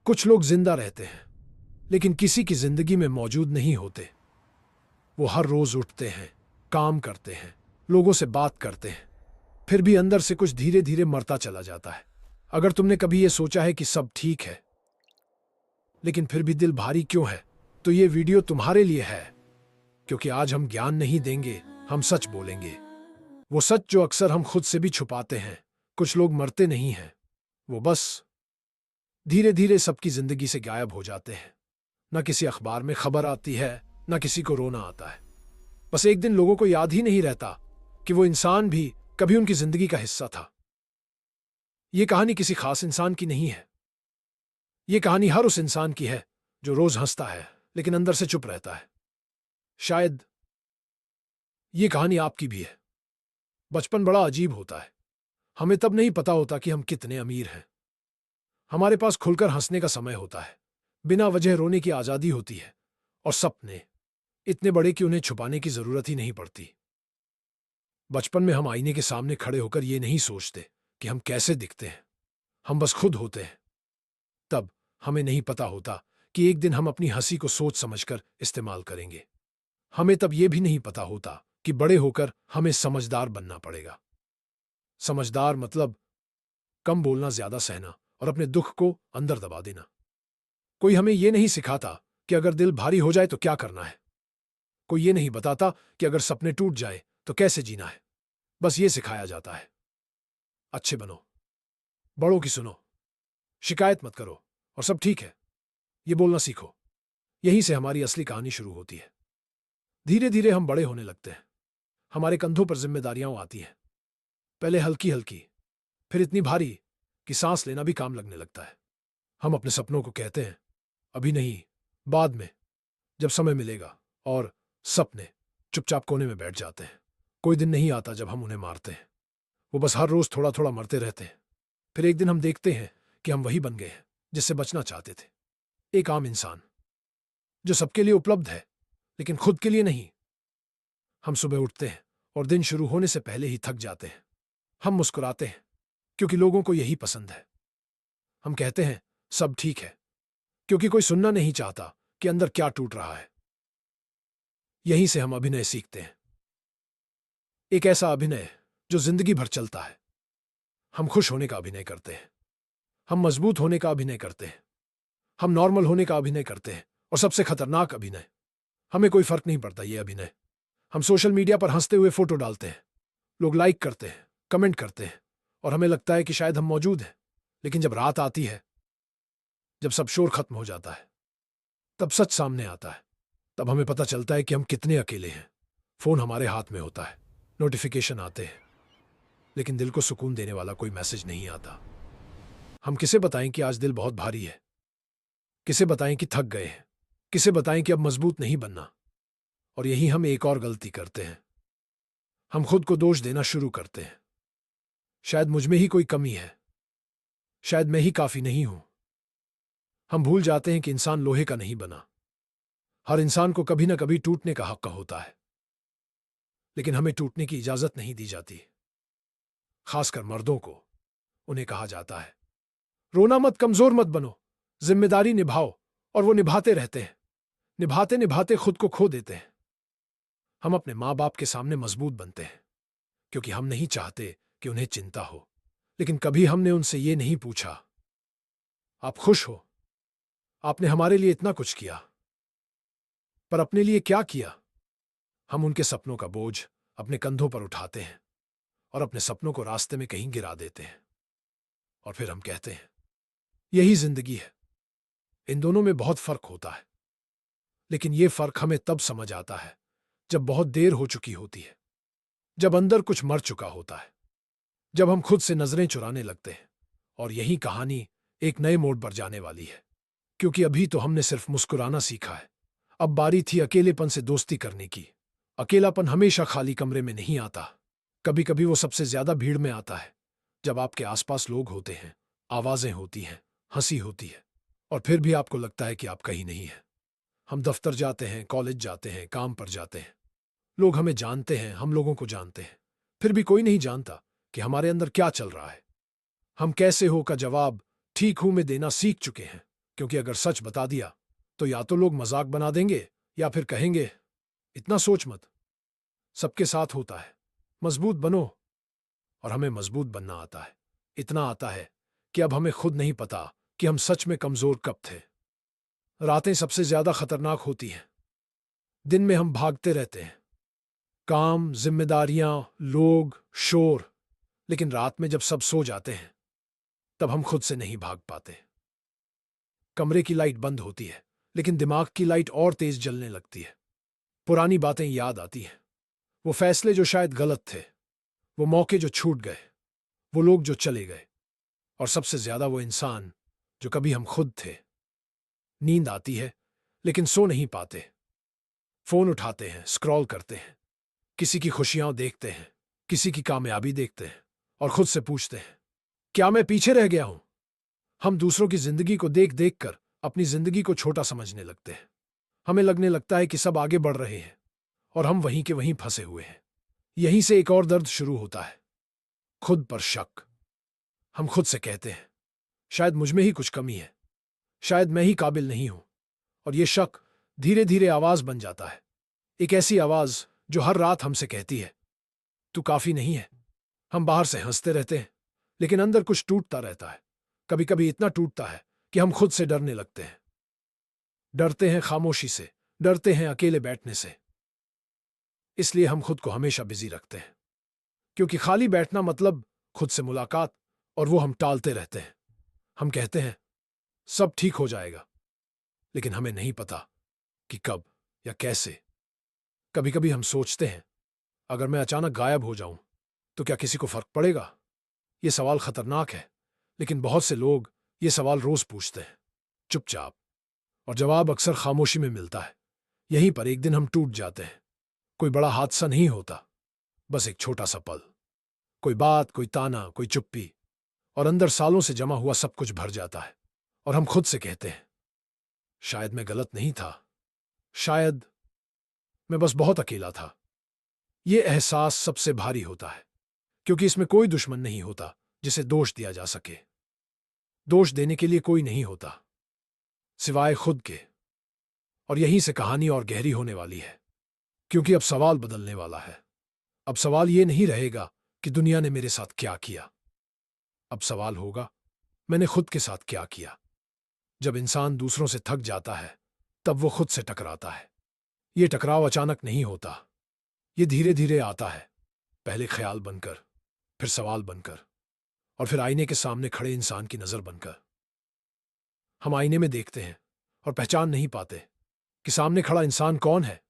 कुछ लोग जिंदा रहते हैं लेकिन किसी की जिंदगी में मौजूद नहीं होते। वो हर रोज उठते हैं, काम करते हैं, लोगों से बात करते हैं, फिर भी अंदर से कुछ धीरे धीरे मरता चला जाता है। अगर तुमने कभी ये सोचा है कि सब ठीक है लेकिन फिर भी दिल भारी क्यों है, तो ये वीडियो तुम्हारे लिए है। क्योंकि आज हम ज्ञान नहीं देंगे, हम सच बोलेंगे। वो सच जो अक्सर हम खुद से भी छुपाते हैं। कुछ लोग मरते नहीं हैं, वो बस धीरे धीरे सबकी जिंदगी से गायब हो जाते हैं। ना किसी अखबार में खबर आती है, ना किसी को रोना आता है। बस एक दिन लोगों को याद ही नहीं रहता कि वो इंसान भी कभी उनकी जिंदगी का हिस्सा था। ये कहानी किसी खास इंसान की नहीं है। ये कहानी हर उस इंसान की है जो रोज हंसता है लेकिन अंदर से चुप रहता है। शायद ये कहानी आपकी भी है। बचपन बड़ा अजीब होता है। हमें तब नहीं पता होता कि हम कितने अमीर हैं। हमारे पास खुलकर हंसने का समय होता है, बिना वजह रोने की आजादी होती है, और सपने इतने बड़े कि उन्हें छुपाने की जरूरत ही नहीं पड़ती। बचपन में हम आईने के सामने खड़े होकर ये नहीं सोचते कि हम कैसे दिखते हैं, हम बस खुद होते हैं। तब हमें नहीं पता होता कि एक दिन हम अपनी हंसी को सोच समझकर इस्तेमाल करेंगे। हमें तब यह भी नहीं पता होता कि बड़े होकर हमें समझदार बनना पड़ेगा। समझदार मतलब कम बोलना, ज्यादा सहना और अपने दुख को अंदर दबा देना। कोई हमें यह नहीं सिखाता कि अगर दिल भारी हो जाए तो क्या करना है। कोई ये नहीं बताता कि अगर सपने टूट जाए तो कैसे जीना है। बस ये सिखाया जाता है, अच्छे बनो, बड़ों की सुनो, शिकायत मत करो और सब ठीक है, ये बोलना सीखो। यहीं से हमारी असली कहानी शुरू होती है। धीरे धीरे हम बड़े होने लगते हैं। हमारे कंधों पर जिम्मेदारियां आती हैं। पहले हल्की हल्की, फिर इतनी भारी कि सांस लेना भी काम लगने लगता है। हम अपने सपनों को कहते हैं अभी नहीं, बाद में, जब समय मिलेगा, और सपने चुपचाप कोने में बैठ जाते हैं। कोई दिन नहीं आता जब हम उन्हें मारते हैं। वो बस हर रोज थोड़ा थोड़ा मरते रहते हैं। फिर एक दिन हम देखते हैं कि हम वही बन गए हैं जिससे बचना चाहते थे। एक आम इंसान जो सबके लिए उपलब्ध है लेकिन खुद के लिए नहीं। हम सुबह उठते हैं और दिन शुरू होने से पहले ही थक जाते हैं। हम मुस्कुराते हैं क्योंकि लोगों को यही पसंद है। हम कहते हैं सब ठीक है क्योंकि कोई सुनना नहीं चाहता कि अंदर क्या टूट रहा है। यहीं से हम अभिनय सीखते हैं। एक ऐसा अभिनय जो जिंदगी भर चलता है। हम खुश होने का अभिनय करते हैं, हम मजबूत होने का अभिनय करते हैं, हम नॉर्मल होने का अभिनय करते हैं, और सबसे खतरनाक अभिनय, हमें कोई फर्क नहीं पड़ता ये अभिनय। हम सोशल मीडिया पर हंसते हुए फोटो डालते हैं, लोग लाइक करते हैं, कमेंट करते हैं, और हमें लगता है कि शायद हम मौजूद हैं। लेकिन जब रात आती है, जब सब शोर खत्म हो जाता है, तब सच सामने आता है। तब हमें पता चलता है कि हम कितने अकेले हैं। फोन हमारे हाथ में होता है, नोटिफिकेशन आते हैं, लेकिन दिल को सुकून देने वाला कोई मैसेज नहीं आता। हम किसे बताएं कि आज दिल बहुत भारी है, किसे बताएं कि थक गए हैं, किसे बताएं कि अब मजबूत नहीं बनना। और यही हम एक और गलती करते हैं। हम खुद को दोष देना शुरू करते हैं। शायद मुझ में ही कोई कमी है, शायद मैं ही काफी नहीं हूं। हम भूल जाते हैं कि इंसान लोहे का नहीं बना। हर इंसान को कभी ना कभी टूटने का हक होता है, लेकिन हमें टूटने की इजाजत नहीं दी जाती। खासकर मर्दों को। उन्हें कहा जाता है रोना मत, कमजोर मत बनो, जिम्मेदारी निभाओ। और वो निभाते रहते हैं, निभाते निभाते खुद को खो देते हैं। हम अपने माँ बाप के सामने मजबूत बनते हैं क्योंकि हम नहीं चाहते कि उन्हें चिंता हो। लेकिन कभी हमने उनसे ये नहीं पूछा आप खुश हो, आपने हमारे लिए इतना कुछ किया, पर अपने लिए क्या किया। हम उनके सपनों का बोझ अपने कंधों पर उठाते हैं और अपने सपनों को रास्ते में कहीं गिरा देते हैं। और फिर हम कहते हैं यही जिंदगी है। इन दोनों में बहुत फर्क होता है, लेकिन यह फर्क हमें तब समझ आता है जब बहुत देर हो चुकी होती है, जब अंदर कुछ मर चुका होता है, जब हम खुद से नजरें चुराने लगते हैं। और यही कहानी एक नए मोड़ पर जाने वाली है, क्योंकि अभी तो हमने सिर्फ मुस्कुराना सीखा है। अब बारी थी अकेलेपन से दोस्ती करने की। अकेलापन हमेशा खाली कमरे में नहीं आता। कभी कभी वो सबसे ज्यादा भीड़ में आता है, जब आपके आसपास लोग होते हैं, आवाजें होती हैं, हंसी होती है, और फिर भी आपको लगता है कि आप कहीं नहीं है। हम दफ्तर जाते हैं, कॉलेज जाते हैं, काम पर जाते हैं। लोग हमें जानते हैं, हम लोगों को जानते हैं, फिर भी कोई नहीं जानता कि हमारे अंदर क्या चल रहा है। हम कैसे हो का जवाब ठीक हूं में देना सीख चुके हैं, क्योंकि अगर सच बता दिया तो या तो लोग मजाक बना देंगे या फिर कहेंगे इतना सोच मत। सबके साथ होता है, मजबूत बनो। और हमें मजबूत बनना आता है, इतना आता है कि अब हमें खुद नहीं पता कि हम सच में कमजोर कब थे। रातें सबसे ज्यादा खतरनाक होती हैं। दिन में हम भागते रहते हैं, काम, जिम्मेदारियां, लोग, शोर। लेकिन रात में जब सब सो जाते हैं तब हम खुद से नहीं भाग पाते। कमरे की लाइट बंद होती है लेकिन दिमाग की लाइट और तेज जलने लगती है। पुरानी बातें याद आती हैं, वो फैसले जो शायद गलत थे, वो मौके जो छूट गए, वो लोग जो चले गए, और सबसे ज्यादा वो इंसान जो कभी हम खुद थे। नींद आती है लेकिन सो नहीं पाते। फोन उठाते हैं, स्क्रॉल करते हैं, किसी की खुशियां देखते हैं, किसी की कामयाबी देखते हैं और खुद से पूछते हैं क्या मैं पीछे रह गया हूं। हम दूसरों की जिंदगी को देख देख कर अपनी जिंदगी को छोटा समझने लगते हैं। हमें लगने लगता है कि सब आगे बढ़ रहे हैं और हम वहीं के वहीं फंसे हुए हैं। यहीं से एक और दर्द शुरू होता है, खुद पर शक। हम खुद से कहते हैं शायद मुझ में ही कुछ कमी है, शायद मैं ही काबिल नहीं हूं। और ये शक धीरे धीरे आवाज बन जाता है, एक ऐसी आवाज जो हर रात हमसे कहती है तू काफी नहीं है। हम बाहर से हंसते रहते हैं लेकिन अंदर कुछ टूटता रहता है। कभी कभी इतना टूटता है कि हम खुद से डरने लगते हैं। डरते हैं खामोशी से, डरते हैं अकेले बैठने से। इसलिए हम खुद को हमेशा बिजी रखते हैं, क्योंकि खाली बैठना मतलब खुद से मुलाकात, और वो हम टालते रहते हैं। हम कहते हैं सब ठीक हो जाएगा, लेकिन हमें नहीं पता कि कब या कैसे। कभी कभी हम सोचते हैं अगर मैं अचानक गायब हो जाऊं तो क्या किसी को फर्क पड़ेगा। ये सवाल खतरनाक है, लेकिन बहुत से लोग ये सवाल रोज पूछते हैं चुपचाप, और जवाब अक्सर खामोशी में मिलता है। यहीं पर एक दिन हम टूट जाते हैं। कोई बड़ा हादसा नहीं होता, बस एक छोटा सा पल, कोई बात, कोई ताना, कोई चुप्पी, और अंदर सालों से जमा हुआ सब कुछ भर जाता है। और हम खुद से कहते हैं शायद मैं गलत नहीं था, शायद मैं बस बहुत अकेला था। ये एहसास सबसे भारी होता है, क्योंकि इसमें कोई दुश्मन नहीं होता जिसे दोष दिया जा सके। दोष देने के लिए कोई नहीं होता सिवाय खुद के। और यहीं से कहानी और गहरी होने वाली है, क्योंकि अब सवाल बदलने वाला है। अब सवाल ये नहीं रहेगा कि दुनिया ने मेरे साथ क्या किया। अब सवाल होगा मैंने खुद के साथ क्या किया। जब इंसान दूसरों से थक जाता है तब वो खुद से टकराता है। ये टकराव अचानक नहीं होता, ये धीरे धीरे आता है, पहले ख्याल बनकर, फिर सवाल बनकर, और फिर आईने के सामने खड़े इंसान की नजर बनकर। हम आईने में देखते हैं और पहचान नहीं पाते कि सामने खड़ा इंसान कौन है।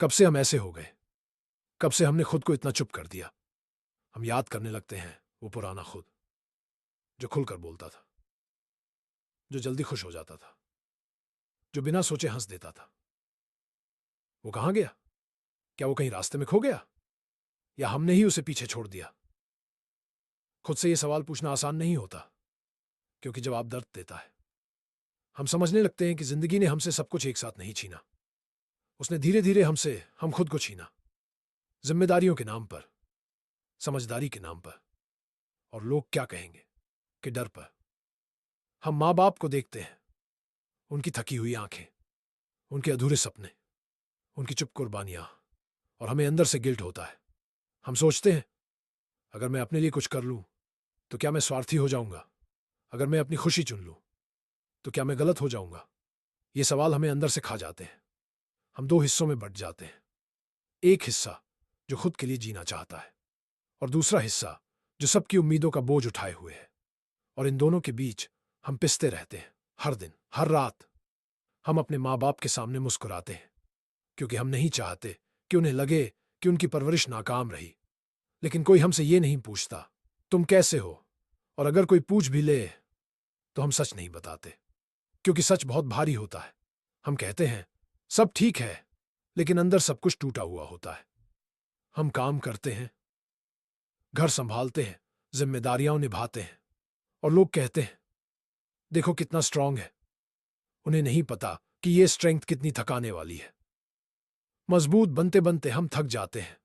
कब से हम ऐसे हो गए, कब से हमने खुद को इतना चुप कर दिया। हम याद करने लगते हैं वो पुराना खुद जो खुलकर बोलता था, जो जल्दी खुश हो जाता था, जो बिना सोचे हंस देता था। वो कहां गया? क्या वो कहीं रास्ते में खो गया, या हमने ही उसे पीछे छोड़ दिया? खुद से यह सवाल पूछना आसान नहीं होता, क्योंकि जवाब दर्द देता है। हम समझने लगते हैं कि जिंदगी ने हमसे सब कुछ एक साथ नहीं छीना। उसने धीरे धीरे हमसे हम खुद को छीना, जिम्मेदारियों के नाम पर, समझदारी के नाम पर, और लोग क्या कहेंगे के डर पर। हम माँ बाप को देखते हैं, उनकी थकी हुई आंखें, उनके अधूरे सपने, उनकी चुप कुर्बानियां, और हमें अंदर से गिल्ट होता है। हम सोचते हैं अगर मैं अपने लिए कुछ कर लूं तो क्या मैं स्वार्थी हो जाऊंगा? अगर मैं अपनी खुशी चुन लूं तो क्या मैं गलत हो जाऊंगा? ये सवाल हमें अंदर से खा जाते हैं। हम दो हिस्सों में बंट जाते हैं, एक हिस्सा जो खुद के लिए जीना चाहता है, और दूसरा हिस्सा जो सबकी उम्मीदों का बोझ उठाए हुए है। और इन दोनों के बीच हम पिसते रहते हैं, हर दिन, हर रात। हम अपने माँ बाप के सामने मुस्कुराते हैं क्योंकि हम नहीं चाहते कि उन्हें लगे कि उनकी परवरिश नाकाम रही। लेकिन कोई हमसे ये नहीं पूछता तुम कैसे हो, और अगर कोई पूछ भी ले तो हम सच नहीं बताते, क्योंकि सच बहुत भारी होता है। हम कहते हैं सब ठीक है, लेकिन अंदर सब कुछ टूटा हुआ होता है। हम काम करते हैं, घर संभालते हैं, जिम्मेदारियां निभाते हैं, और लोग कहते हैं देखो कितना स्ट्रांग है। उन्हें नहीं पता कि ये स्ट्रेंथ कितनी थकाने वाली है। मजबूत बनते बनते हम थक जाते हैं,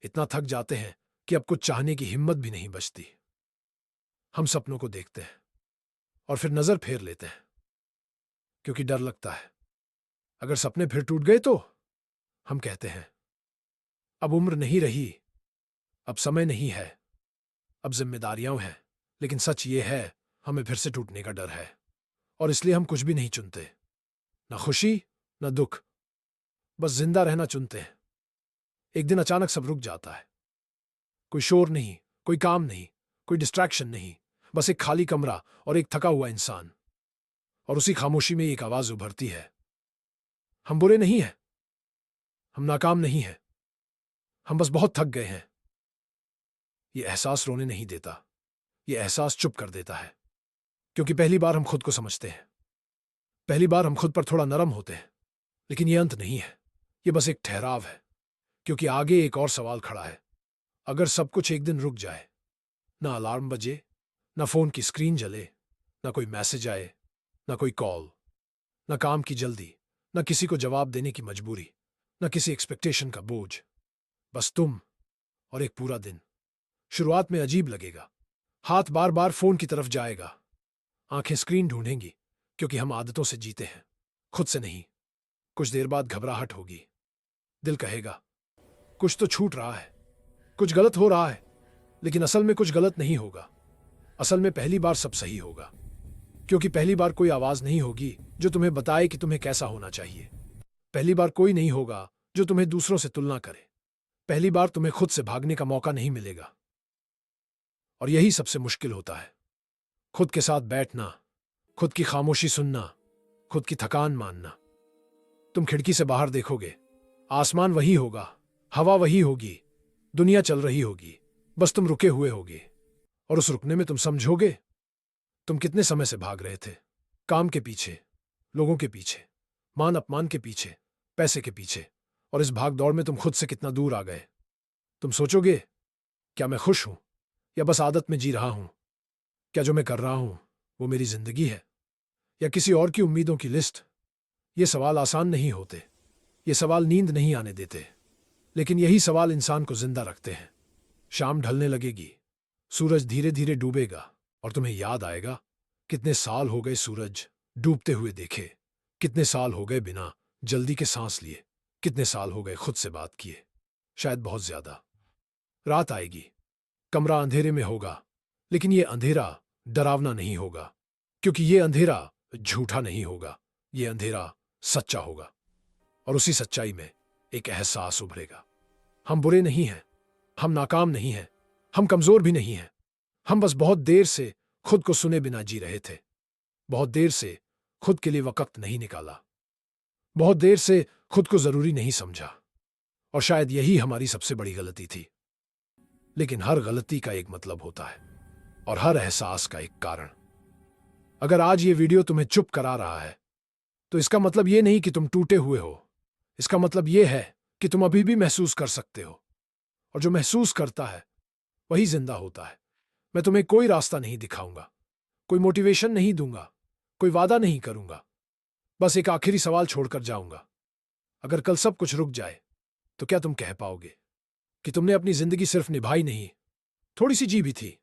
इतना थक जाते हैं कि अब कुछ चाहने की हिम्मत भी नहीं बचती। हम सपनों को देखते हैं और फिर नजर फेर लेते हैं, क्योंकि डर लगता है अगर सपने फिर टूट गए तो। हम कहते हैं अब उम्र नहीं रही, अब समय नहीं है, अब जिम्मेदारियां हैं। लेकिन सच ये है हमें फिर से टूटने का डर है, और इसलिए हम कुछ भी नहीं चुनते, ना खुशी ना दुख, बस जिंदा रहना चुनते हैं। एक दिन अचानक सब रुक जाता है। कोई शोर नहीं, कोई काम नहीं, कोई डिस्ट्रैक्शन नहीं, बस एक खाली कमरा और एक थका हुआ इंसान। और उसी खामोशी में एक आवाज उभरती है, हम बुरे नहीं हैं, हम नाकाम नहीं हैं, हम बस बहुत थक गए हैं। ये एहसास रोने नहीं देता, ये एहसास चुप कर देता है। क्योंकि पहली बार हम खुद को समझते हैं, पहली बार हम खुद पर थोड़ा नरम होते हैं। लेकिन ये अंत नहीं है, ये बस एक ठहराव है। क्योंकि आगे एक और सवाल खड़ा है। अगर सब कुछ एक दिन रुक जाए, ना अलार्म बजे, ना फोन की स्क्रीन जले, ना कोई मैसेज आए, ना कोई कॉल, ना काम की जल्दी, ना किसी को जवाब देने की मजबूरी, ना किसी एक्सपेक्टेशन का बोझ, बस तुम और एक पूरा दिन। शुरुआत में अजीब लगेगा, हाथ बार बार फोन की तरफ जाएगा, आंखें स्क्रीन ढूंढेंगी, क्योंकि हम आदतों से जीते हैं, खुद से नहीं। कुछ देर बाद घबराहट होगी, दिल कहेगा कुछ तो छूट रहा है, कुछ गलत हो रहा है। लेकिन असल में कुछ गलत नहीं होगा। असल में पहली बार सब सही होगा, क्योंकि पहली बार कोई आवाज नहीं होगी जो तुम्हें बताए कि तुम्हें कैसा होना चाहिए। पहली बार कोई नहीं होगा जो तुम्हें दूसरों से तुलना करे। पहली बार तुम्हें खुद से भागने का मौका नहीं मिलेगा। और यही सबसे मुश्किल होता है, खुद के साथ बैठना, खुद की खामोशी सुनना, खुद की थकान मानना। तुम खिड़की से बाहर देखोगे, आसमान वही होगा, हवा वही होगी, दुनिया चल रही होगी, बस तुम रुके हुए होगे। और उस रुकने में तुम समझोगे तुम कितने समय से भाग रहे थे, काम के पीछे, लोगों के पीछे, मान अपमान के पीछे, पैसे के पीछे। और इस भाग दौड़ में तुम खुद से कितना दूर आ गए। तुम सोचोगे क्या मैं खुश हूं, या बस आदत में जी रहा हूं? क्या जो मैं कर रहा हूं वो मेरी जिंदगी है, या किसी और की उम्मीदों की लिस्ट? ये सवाल आसान नहीं होते, ये सवाल नींद नहीं आने देते, लेकिन यही सवाल इंसान को जिंदा रखते हैं। शाम ढलने लगेगी, सूरज धीरे धीरे डूबेगा, और तुम्हें याद आएगा कितने साल हो गए सूरज डूबते हुए देखे, कितने साल हो गए बिना जल्दी के सांस लिए, कितने साल हो गए खुद से बात किए, शायद बहुत ज्यादा। रात आएगी, कमरा अंधेरे में होगा, लेकिन ये अंधेरा डरावना नहीं होगा, क्योंकि ये अंधेरा झूठा नहीं होगा, ये अंधेरा सच्चा होगा। और उसी सच्चाई में एक एहसास उभरेगा, हम बुरे नहीं हैं, हम नाकाम नहीं हैं, हम कमजोर भी नहीं हैं, हम बस बहुत देर से खुद को सुने बिना जी रहे थे, बहुत देर से खुद के लिए वक्त नहीं निकाला, बहुत देर से खुद को जरूरी नहीं समझा। और शायद यही हमारी सबसे बड़ी गलती थी। लेकिन हर गलती का एक मतलब होता है, और हर एहसास का एक कारण। अगर आज ये वीडियो तुम्हें चुप करा रहा है, तो इसका मतलब ये नहीं कि तुम टूटे हुए हो, इसका मतलब ये है कि तुम अभी भी महसूस कर सकते हो। और जो महसूस करता है वही जिंदा होता है। मैं तुम्हें कोई रास्ता नहीं दिखाऊंगा, कोई मोटिवेशन नहीं दूंगा, कोई वादा नहीं करूंगा, बस एक आखिरी सवाल छोड़कर जाऊंगा। अगर कल सब कुछ रुक जाए, तो क्या तुम कह पाओगे कि तुमने अपनी जिंदगी सिर्फ निभाई नहीं, थोड़ी सी जी भी थी?